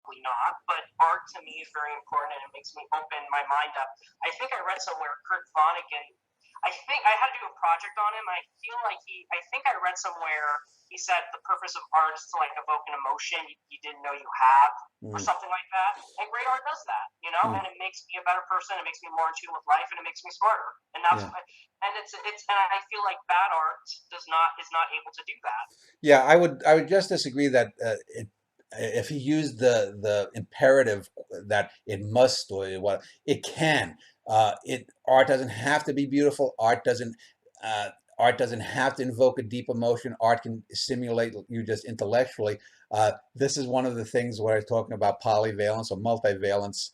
probably not, but art to me is very important and it makes me open my mind up. I think I read somewhere Kurt Vonnegut. I think I had to do a project on him. I feel like I think I read somewhere he said the purpose of art is to like evoke an emotion you didn't know you have, or Mm, something like that. And great art does that, you know. mm, And it makes me a better person. It makes me more in tune with life, and it makes me smarter. And that's yeah. and it's and I feel like bad art does not is not able to do that. Yeah, I would just disagree that if he used the imperative that it must or what it can. It art doesn't have to be beautiful. Uh, art doesn't have to invoke a deep emotion. Art can stimulate you just intellectually. This is one of the things where I'm talking about polyvalence or multivalence.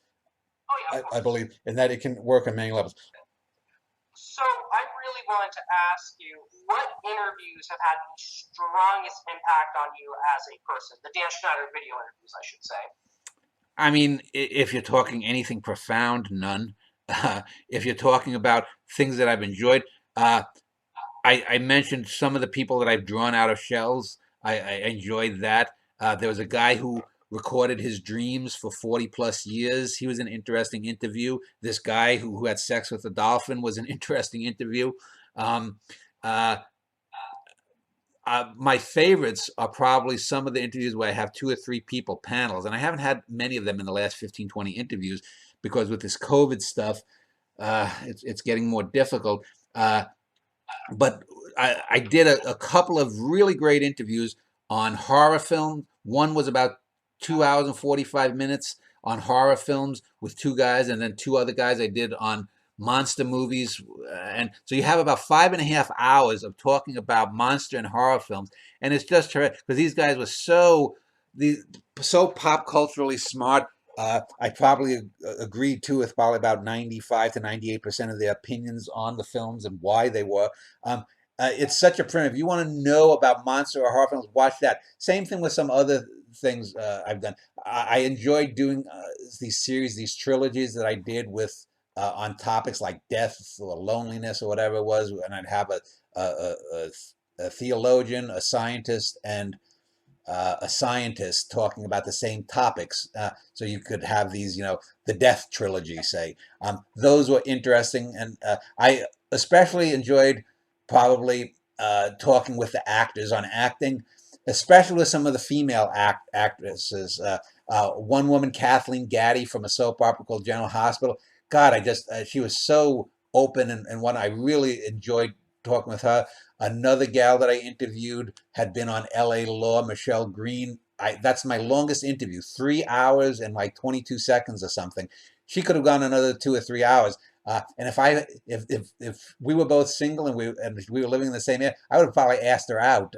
Oh yeah, of I course. believe in that it can work on many levels. So I really wanted to ask you, what interviews have had the strongest impact on you as a person? The Dan Schneider video interviews, I should say. I mean, if you're talking anything profound, none. If you're talking about things that I've enjoyed, uh, I mentioned some of the people that I've drawn out of shells. I enjoyed that. There was a guy who recorded his dreams for 40 plus years. He was an interesting interview. This guy who had sex with a dolphin was an interesting interview. Um, uh, my favorites are probably some of the interviews where I have two or three people panels, and I haven't had many of them in the last 15, 20 interviews because with this COVID stuff, it's getting more difficult. Uh, but I did a couple of really great interviews on horror film. One was about 2 hours and 45 minutes on horror films with two guys, and then two other guys I did on monster movies. And so you have about 5.5 hours of talking about monster and horror films. And it's just terrific because these guys were these, so pop culturally smart. I probably agreed to with probably about 95 to 98% of their opinions on the films and why they were. Um, it's such a primitive. If you want to know about monster or horror films, watch that. Same thing with some other things I've done. I enjoyed doing these series, these trilogies that I did with on topics like death or loneliness or whatever it was, and I'd have a theologian, a scientist, and a scientist talking about the same topics. So you could have these, the death trilogy, say. Those were interesting, and I especially enjoyed probably talking with the actors on acting, especially with some of the female actresses. One woman, Kathleen Gaddy from a soap opera called General Hospital. God, she was so open, and one I really enjoyed talking with her. Another gal that I interviewed had been on LA Law, Michelle Green. That's my longest interview, 3 hours and like 22 seconds or something. She could have gone another 2 or 3 hours. And if we were both single and we were living in the same area, I would have probably asked her out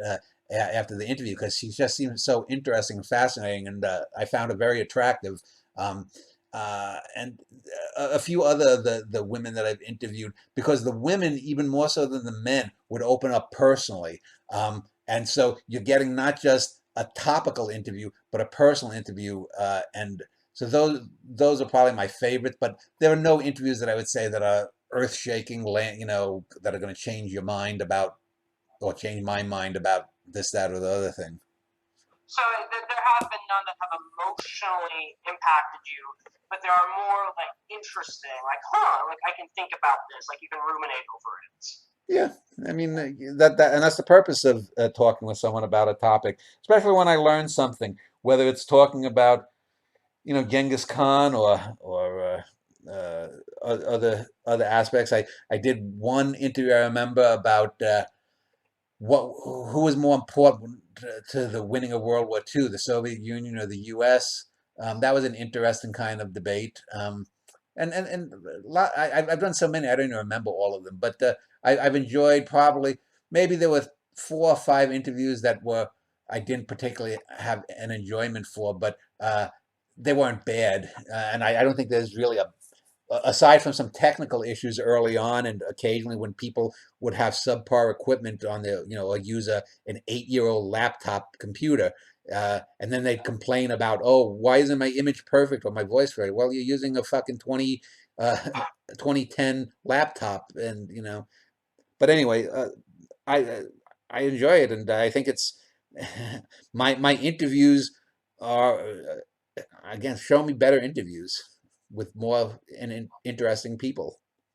after the interview because she just seemed so interesting and fascinating, and I found her very attractive. Um, and a few other the women that I've interviewed, because the women, even more so than the men, would open up personally. And so you're getting not just a topical interview, but a personal interview. And so those are probably my favorites. But there are no interviews that I would say that are earth shaking, that are going to change your mind about or change my mind about this, that, or the other thing. So there have been none that have emotionally impacted you, but there are more like interesting, like like I can think about this, like you can ruminate over it. Yeah, I mean and that's the purpose of talking with someone about a topic, especially when I learn something, whether it's talking about Genghis Khan or other aspects. I did one interview I remember about what who was more important to the winning of World War II, the Soviet Union or the U.S. That was an interesting kind of debate. And I've done so many, I don't even remember all of them, but I've enjoyed probably maybe there were 4 or 5 interviews that were I didn't particularly have an enjoyment for, but they weren't bad, and I don't think there's really aside from some technical issues early on, and occasionally when people would have subpar equipment on their, or use an 8-year-old laptop computer, and then they'd complain about, oh, why isn't my image perfect or my voice right? Well, you're using a fucking uh, 2010 laptop, and But anyway, I I enjoy it, and I think it's my interviews are. again, show me better interviews with more and interesting people.